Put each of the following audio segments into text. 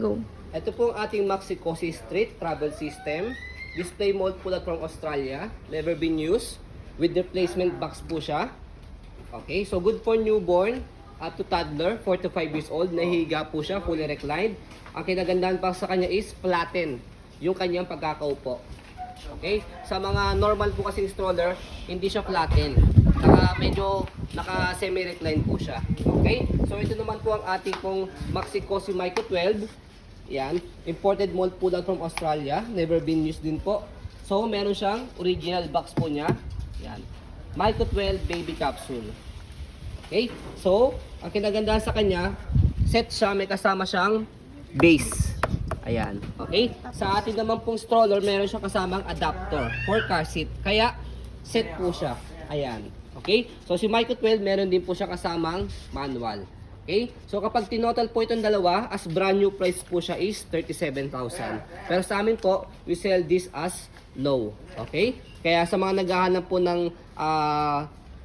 Go. Ito po ang ating Maxi-Cosi Street Travel System. Display mold po lang from Australia. Never been used. With replacement box po siya. Okay, so good for newborn up to toddler, 4 to 5 years old. Nahihiga po siya, fully reclined. Ang kinagandahan pa sa kanya is flatten yung kanyang pagkakaupo. Okay, sa mga normal po kasing stroller, hindi siya flatten. Medyo naka-semi-recline po siya. Okay, so ito naman po ang ating pong Maxi-Cosi Micro 12. Yan, imported mold po lang from Australia. Never been used din po. So, meron siyang original box po niya. Yan, Micro 12 baby capsule. Okay, so, ang kinagandahan sa kanya, set siya, may kasama siyang base. Ayan, okay. Sa atin naman pong stroller, meron siyang kasamang adapter for car seat. Kaya, set po siya. Ayan, okay. So, si Micro 12, meron din po siya kasamang manual. Okay? So kapag tinotal po itong dalawa, as brand new price po siya is 37,000. Pero sa amin po, we sell this as low. Okay? Kaya sa mga naghahanap po ng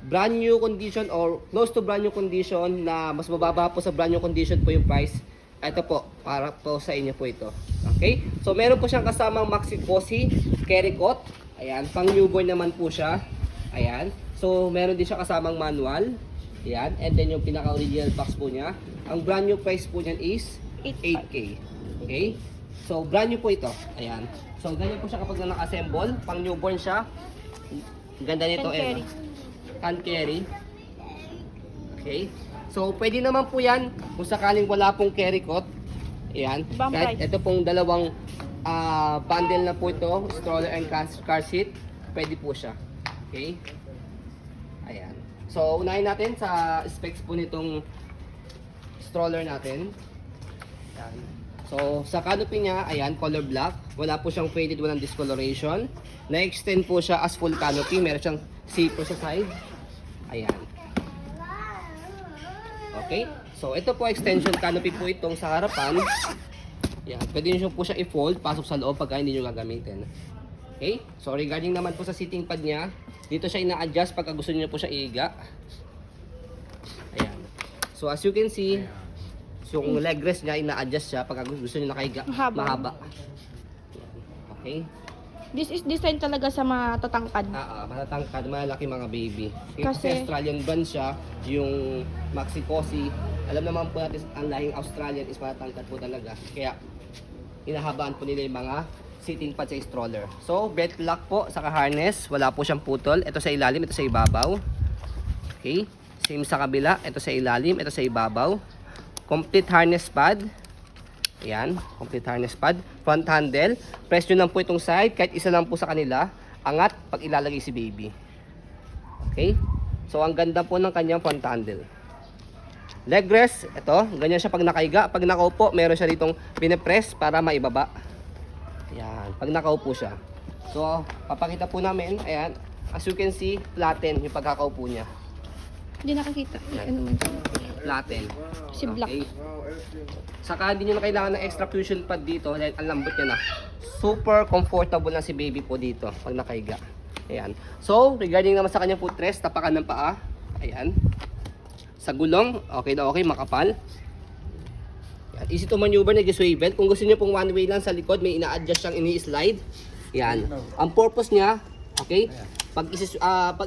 brand new condition or close to brand new condition na mas mababa po sa brand new condition po yung price, ito po, para po sa inyo po ito. Okay? So meron po siyang kasamang Maxi-Cosi carry coat. Ayan, pang newborn naman po siya. Ayan. So meron din siya kasamang manual. Yan, and then yung pinaka-original box po niya. Ang brand new price po niyan is 8K. Okay? So, brand new po ito. Ayan. So, ganyan po siya kapag naka-assemble. Pang newborn siya. Ganda nito. Can carry. Okay? So, pwede naman po yan kung sakaling wala pong carry coat. Ayan. Kahit ito pong dalawang bundle na po ito, stroller and car seat, pwede po siya. Okay? Ayan. So, unahin natin sa specs po nitong stroller natin. Ayan. So, sa canopy niya, ayan, color black. Wala po siyang faded, walang discoloration. Na-extend po siya as full canopy. Meron siyang zipper sa side. Ayan. Okay. So, ito po extension canopy po itong sa harapan. Ayan. Pwede nyo po siya i-fold, pasok sa loob pagka hindi nyo gagamitin. Okay. So, regarding naman po sa seating pad niya, dito siya ina-adjust pagka gusto niyo po siya iiga. Ayan. So as you can see, yung leg rest niya ina-adjust siya pagka gusto niyo nakahiga, mahaba. Okay? This is design talaga sa matatangkad. Matatangkad, malaki mga baby. Kasi Australian brand siya, yung Maxi-Cosi. Alam naman po natin ang lahing Australian is matatangkad po talaga. Kaya hinahabaan po nila yung mga seating pad sa stroller. So, belt lock po, saka harness. Wala po siyang putol. Ito sa ilalim, ito sa ibabaw. Okay. Same sa kabila. Ito sa ilalim, ito sa ibabaw. Complete harness pad. Ayan. Complete harness pad. Front handle. Press nyo lang po itong side. Kahit isa lang po sa kanila. Angat pag ilalagay si baby. Okay. So, ang ganda po ng kanyang front handle. Leg rest. Ito. Ganyan siya pag nakaiga. Pag nakaupo, meron siya ditong pinipress para maibaba. Ayan, pag nakaupo siya. So, papakita po namin, ayan, as you can see, flatten yung pagkakaupo niya. hindi nakakita. Ano man siya? Flatten. Si black. Okay. Saka hindi nyo na kailangan ng extra cushion pad dito dahil ang lambot niya na. Super comfortable na si baby po dito pag nakahiga. Ayan. So, regarding naman sa kanyang footrest, tapakan ng paa. Ayan. Sa gulong, okay na okay, makapal. Yan. Easy to maneuver, nag-swivel. Kung gusto niyo pong one way lang sa likod, may ina-adjust siyang ini-slide. Yan. Ang purpose niya, okay, pag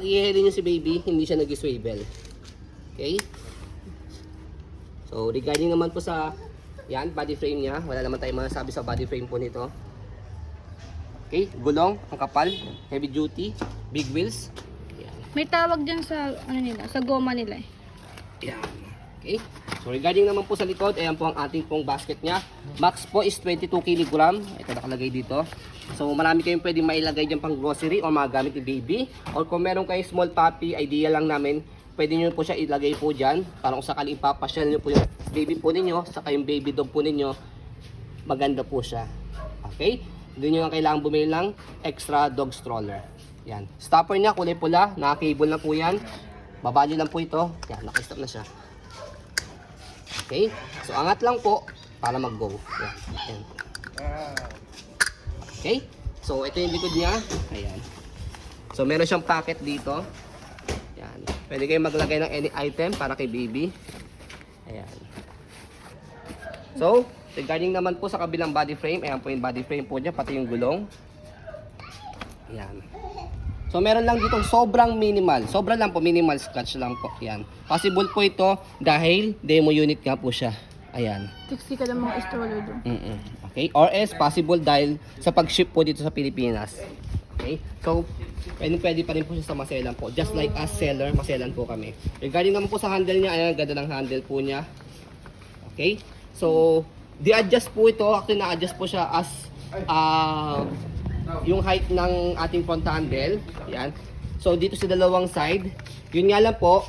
i-heli niyo si baby, hindi siya nag-swivel. Okay? So, regarding naman po sa yan, body frame niya, wala naman tayong masasabi sa body frame po nito. Okay, gulong, ang kapal, heavy duty, big wheels. Yan. May tawag dyan sa, ano nila, sa goma nila eh. Yan. Okay. So regarding naman po sa likod, ayan po ang ating pong basket niya. Max po is 22 kg. Ito nakalagay dito. So marami kayong pwedeng mailagay dyan pang grocery o mga gamit ni baby. Or kung meron kayong small puppy, idea lang namin, pwede nyo po siya ilagay po dyan. Para kung sakaling ipapasyal nyo po yung baby po ninyo, saka yung baby dog po ninyo, maganda po siya. Okay. Hindi nyo lang kailangan bumili ng extra dog stroller. Yan. Stopper niya, kulay pula. Naka-cable na po yan. Baba nyo lang po ito. Yan, naka-stop na siya. Okay? So, angat lang po para mag-go. Yan. Yan. Okay? So, ito yung likod niya. Ayan. So, meron siyang pocket dito. Yan. Pwede kayong maglagay ng any item para kay baby. Ayan. So, Regarding naman po sa kabilang body frame, ayan po yung body frame po niya, pati yung gulong. Ayan. So meron lang ditong sobrang minimal. Sobra lang po, minimal scratch lang po. Ayan. Possible po ito dahil demo unit nga po siya. Ayan. Tiksi ka ng mga stroller doon. Okay. Or else possible dahil sa pag-ship po dito sa Pilipinas. Okay. So pwede pa rin po siya sa maselan po. Just like as seller, maselan po kami. Regarding naman po sa handle niya, ayan, ganda ng handle po niya. Okay. So di-adjust po ito. Actually na-adjust po siya as yung height ng ating front handle. Yan. So dito sa dalawang side, yun nga lang po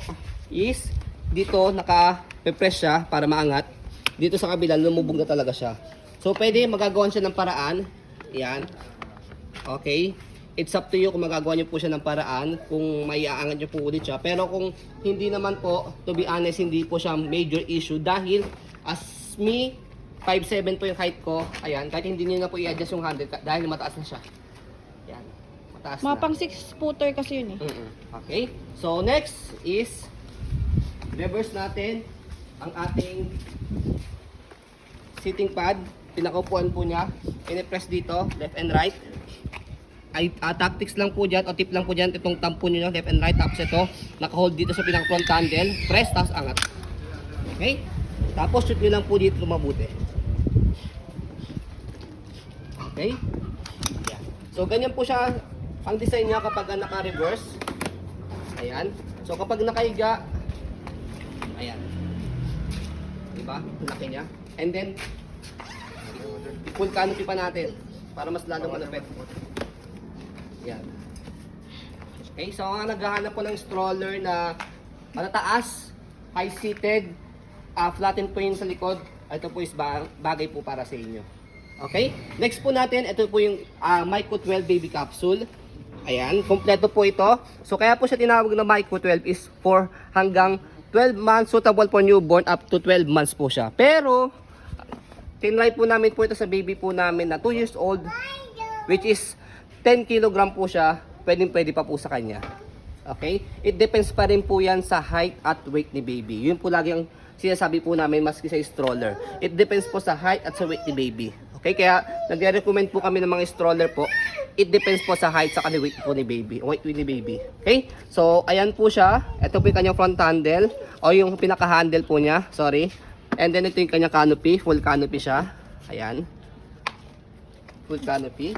is dito naka-press siya para maangat. Dito sa kabila lumubog na talaga siya. So pwede magagawan siya ng paraan. Yan. Okay. It's up to you kung magagawa niyo po siya ng paraan, kung maiaangat niyo po ulit siya. Pero kung hindi naman po, to be honest, hindi po siya major issue dahil as me 5'7" po yung height ko. Ayan, kahit hindi niyo na po i-adjust yung handle dahil mataas na siya. Ayan, mataas Mga na. pang 6 footer kasi yun eh. Okay, so next is reverse natin ang ating sitting pad. Pinakaupuan po niya. Pinipress dito, left and right. Ay, tactics lang po dyan, o tip lang po dyan, itong tampo nyo, left and right. Tapos ito, naka-hold dito sa pinaka-front handle. Press, tapos angat. Okay? Tapos shoot nyo lang po dito mabuti. Okay? Ayan. So ganyan po siya ang design niya kapag naka-reverse. Ayan. So kapag nakahiga, ayan. Diba? Laki niya. And then, full canopy pa natin para mas lalong malapit. Ayan. Okay, so ang naghahanap po ng stroller na matataas, high-seated, flatten po yun sa likod, ito po is bagay po para sa inyo. Okay? Next po natin, ito po yung Myco 12 baby capsule. Ayan, kompleto po ito. So kaya po siya tinawag na Myco 12 is for hanggang 12 months, suitable for newborn up to 12 months po siya. Pero, tinry po namin po ito sa baby po namin na 2 years old, which is 10 kg po siya, pwede pa po sa kanya. Okay? It depends pa rin po yan sa height at weight ni baby. Yun po lagi ang sinasabi po namin maski sa stroller. It depends po sa height at sa weight ni baby. Okay? Kaya nagre-recommend po kami ng mga stroller po. It depends po sa height sa weight po ni baby. Weight ni baby. Okay? So, ayan po siya. Ito po yung kanyang front handle o yung pinaka-handle po niya. Sorry. And then ito yung kanyang canopy. Full canopy siya. Ayan. Full canopy.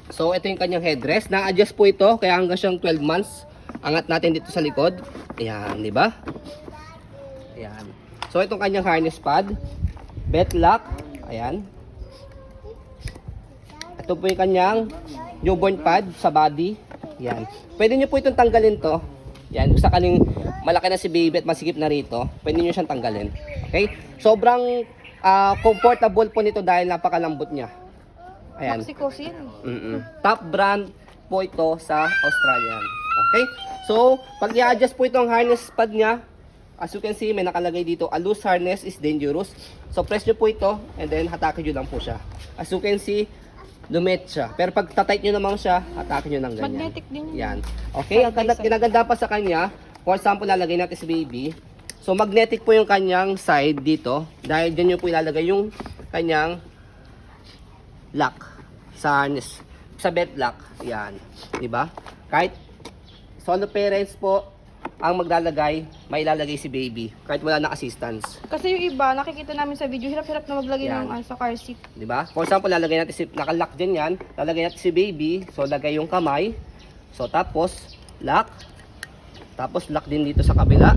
So, ito yung kanyang headrest. Na-adjust po ito, kaya hanggang siyang 12 months. Angat natin dito sa likod. Ayan, di ba? Ayan. So, itong kanyang harness pad. Belt lock. Ayan. Ito po yung kanyang newborn pad sa body. Ayan. Pwede nyo po itong tanggalin to. Ayan. Kung sakaling malaki na si baby at masikip na rito, pwede nyo siyang tanggalin. Okay? Sobrang comfortable po nito dahil napakalambot niya. Ayan. Maxi-cosi yun eh. Top brand po ito sa Australian. Okay? So, pag i-adjust po itong harness pad niya, as you can see, may nakalagay dito, a loose harness is dangerous. So, press nyo po ito, and then hatakin nyo lang po siya. As you can see, lumit siya. Pero pag tatight nyo naman siya, hatakin nyo ng ganyan. Magnetic din yun. Yan. Okay, ang kinaganda pa sa kanya, for example, lalagay natin si baby. So, magnetic po yung kanyang side dito, dahil dyan nyo po ilalagay yung kanyang lock sa harness, sa belt lock. Yan, di ba? Kahit solo parents po ang maglalagay, may ilalagay si baby kahit wala na assistance. Kasi yung iba, nakikita namin sa video, hirap-hirap na maglagay Yan. ng sa car seat. Di ba? For example, lalagay natin si naka-lock din yan, lalagay natin si baby, so lagay yung kamay. So tapos lock. Tapos lock din dito sa kabila.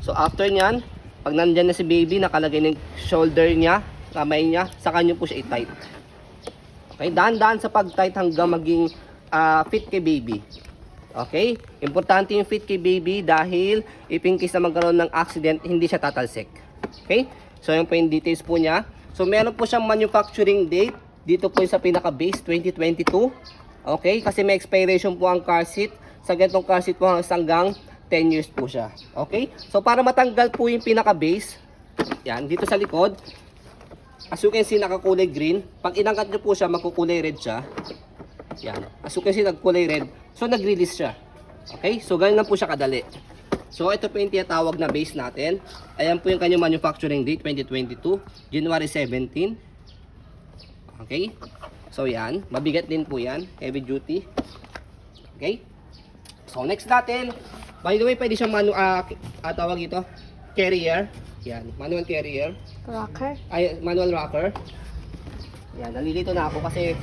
So after niyan, pag nandiyan na si baby, nakalagay ng shoulder niya, kamay niya, saka nyo po siya i-tight. Okay, dahan-dahan sa pag-tight hanggang maging fit kay baby. Okay? Importante yung fit kay baby dahil if in case na magkaroon ng accident, hindi siya tatalsik. Okay? So, yun po yung details po niya. So, meron po siyang manufacturing date. Dito po yung sa pinaka-base, 2022. Okay? Kasi may expiration po ang car seat. Sa ganitong car seat po hanggang 10 years po siya. Okay? So, para matanggal po yung pinaka-base, yan, dito sa likod, as you can see, nakakulay green. Pag inangkat nyo po siya, magkukulay red siya. Yan. As you can see, nagkulay red. So, nag-release siya. Okay? So, ganyan lang po siya kadali. So ito po yung tinatawag na base natin. Ayan po yung kanyang manufacturing date, 2022, January 17. Okay? So yan, mabigat din po yan, heavy duty. Okay? So next natin, by the way, pwede siyang tawag ito, carrier. Yan, manual carrier. Rocker. Ay, manual rocker. Yan, nalilito na ako kasi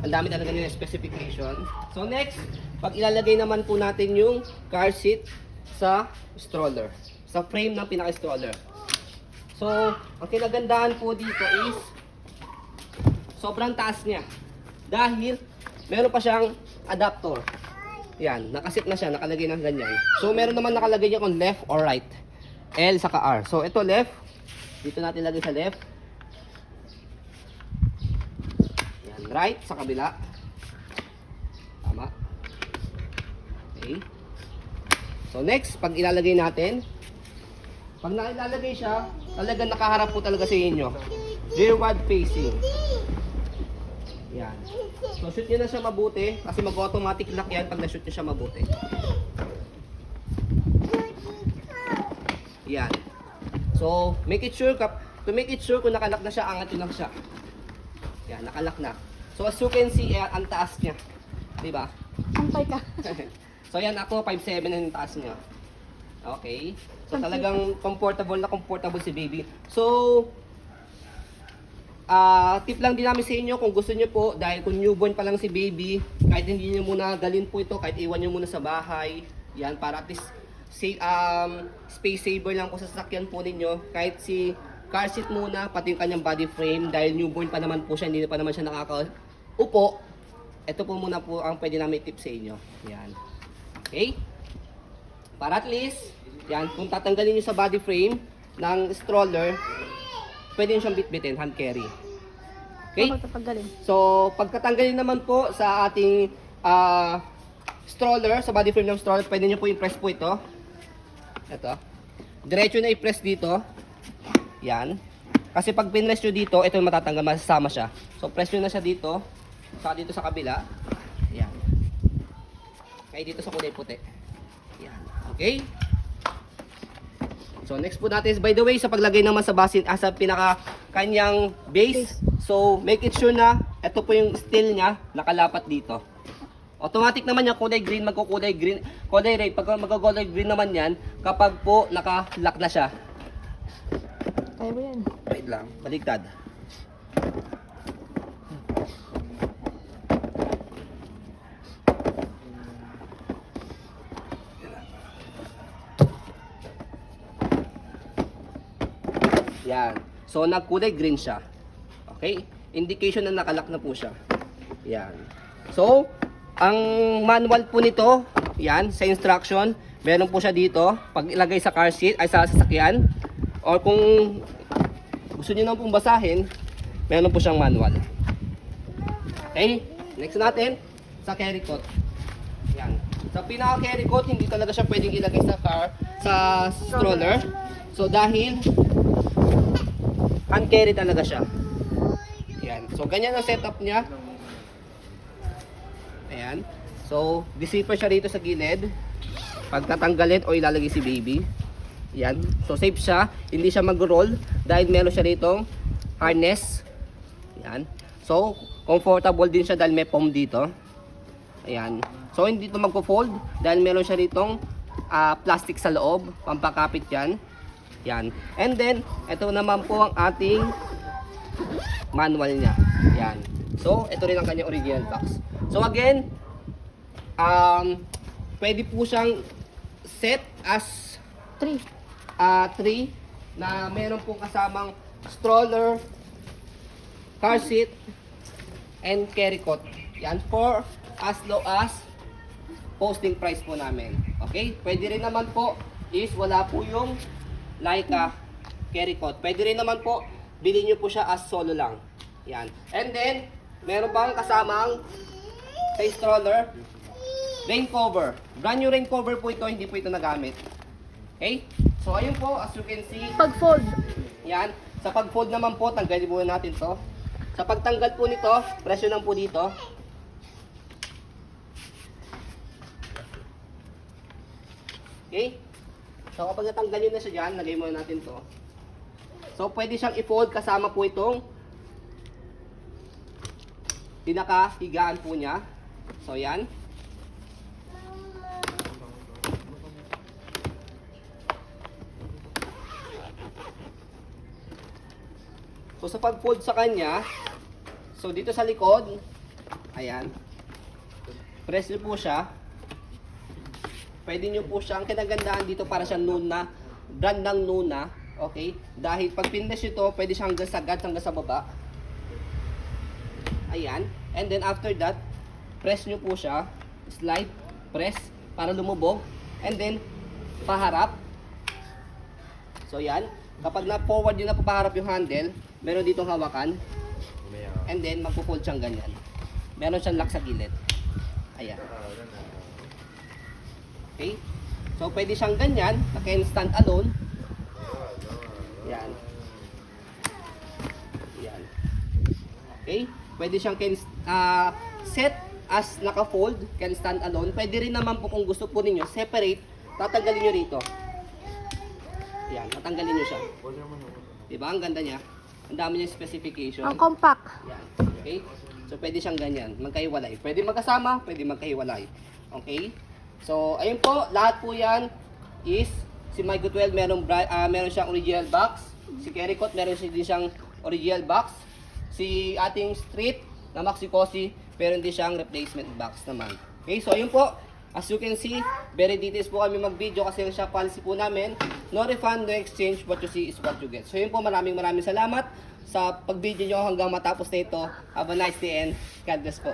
ang dami talaga nila specification. So next, pag ilalagay naman po natin yung car seat sa stroller, sa frame ng pinaka-stroller. So, ang kinagandahan po dito is sobrang taas niya. Dahil meron pa siyang adapter. Yan, nakasit na siya, nakalagay ng ganyan. So, meron naman nakalagay niya kung left or right. L saka R. So, ito left. Dito natin lagay sa left. Yan, right sa kabila. Tama. Okay. So, next, pag ilalagay natin, pag nailalagay siya, talagang nakaharap po talaga sa inyo. Rearward facing. Yan. So, shoot nyo na siya mabuti kasi mag-automatic lock yan pag na-shoot nyo siya mabuti. Yan. So, make it sure kung nakalock na siya, angat yun lang siya. Yan, nakalock na. So, as you can see, ang taas niya. Diba? Sampay ka. So, yan ako, 5'7" na yung taas niya. Okay. So, talagang comfortable si baby. So, tip lang din namin sa inyo kung gusto niyo po, dahil kung newborn pa lang si baby, kahit hindi niyo muna dalhin po ito, kahit iwan niyo muna sa bahay, yan, para at least space saver lang po sa sasakyan po ninyo, kahit si car seat muna, pati yung kanyang body frame, dahil newborn pa naman po siya, hindi pa naman siya nakakaupo, ito po muna po ang pwede namin tip sa inyo. Yan. Okay? Para at least, yan, kung tatanggalin niyo sa body frame ng stroller, pwede nyo siyang bitbitin, hand carry. Okay? So, pagkatanggalin naman po sa ating stroller, sa body frame ng stroller, pwede nyo po i-press po ito. Ito. Diretso na i-press dito. Yan. Kasi pag pinress nyo dito, ito yung matatanggal, masasama siya. So, press nyo na siya dito. Saka dito sa kabila. Yan. Kaya dito sa kulay puti. Yan. Okay? So next po natin is, by the way, sa paglagay naman sa basin, sa pinaka kanyang base. So make it sure na ito po yung steel niya nakalapat dito. Automatic naman yung kulay green, magkukulay green, kulay red. Pag magkukulay green naman yan, kapag po naka-lock na siya. Kaya mo yan. Wait lang, baligtad. Yan. So, nagkulay green siya. Okay? Indication na nakalock na po siya. Yan. So, ang manual po nito, yan, sa instruction, meron po siya dito, pag ilagay sa car seat, ay sa sasakyan, or kung gusto niyo nang pong basahin, meron po siyang manual. Okay? Next natin, sa carry coat. Yan. Sa pinaka-carry coat, hindi talaga siya pwedeng ilagay sa stroller. So, dahil hand carry talaga siya. Ayan. So, ganyan ang setup niya. Ayan. So, di-zipper siya dito sa gilid. Pagtatanggalin o ilalagay si baby. Ayan. So, safe siya. Hindi siya mag-roll dahil meron siya ditong harness. Ayan. So, comfortable din siya dahil may foam dito. Ayan. So, hindi ito magpo-fold dahil meron siya ditong plastic sa loob. Pampakapit yan. Yan. And then, ito naman po ang ating manual niya. Yan. So, ito rin ang kanyang original box. So, again, pwede po siyang set as 3 na meron pong kasamang stroller, car seat, and carry coat. Yan, for as low as posting price po namin. Okay? Pwede rin naman po is wala po yung Leica carry coat. Pwede rin naman po, bilhin nyo po siya as solo lang. Yan. And then, meron pang kasamang sa stroller, rain cover. Brand new rain cover po ito, hindi po ito nagamit. Okay? So, ayun po, as you can see. Pag-fold. Yan. Sa pag-fold naman po, tanggalin muna natin to. Sa pagtanggal po nito, presyo lang po dito. Okay? So kapag natanggal nyo na siya dyan, lagay muna natin to. So pwede siyang i-fold kasama po itong pinakahigaan po niya. So yan. So sa pag-fold sa kanya, so dito sa likod, ayan, press nyo po siya. Pwede nyo po siyang kinagandaan dito para siyang Nuna, brand ng Nuna, okay? Dahil pag pinress nyo to, pwede siyang hanggang sa guts, hanggang sa baba. Ayan, and then after that, press nyo po siya, slide, press, para lumubog, and then, paharap. So yan, kapag na-forward nyo na papaharap yung handle, meron ditong hawakan. And then, magpo-fold siyang ganyan. Meron siyang lock sa gilid. Ayan. Okay? So, pwede siyang ganyan. Na can stand alone. Ayan. Ayan. Okay? Pwede siyang set as naka-fold. Can stand alone. Pwede rin naman po kung gusto po ninyo, separate. Tatanggalin nyo rito. Ayan. Tatanggalin nyo siya. Diba? Ang ganda niya. Ang dami niya specification. Ang compact. Yan. Okay? So, pwede siyang ganyan. Magkahiwalay. Pwede magkasama, pwede magkahiwalay. Okay? So, ayun po. Lahat po yan is si Mygo 12 meron siyang original box. Si Kericot meron din siyang original box. Si ating Street na Maxi Cosi meron din siyang replacement box naman. Okay? So, ayun po. As you can see, very details po kami mag-video kasi yung siya policy po namin. No refund, no exchange, what you see is what you get. So yun po, maraming salamat sa pag-video nyo hanggang matapos na ito. Have a nice day and God bless po.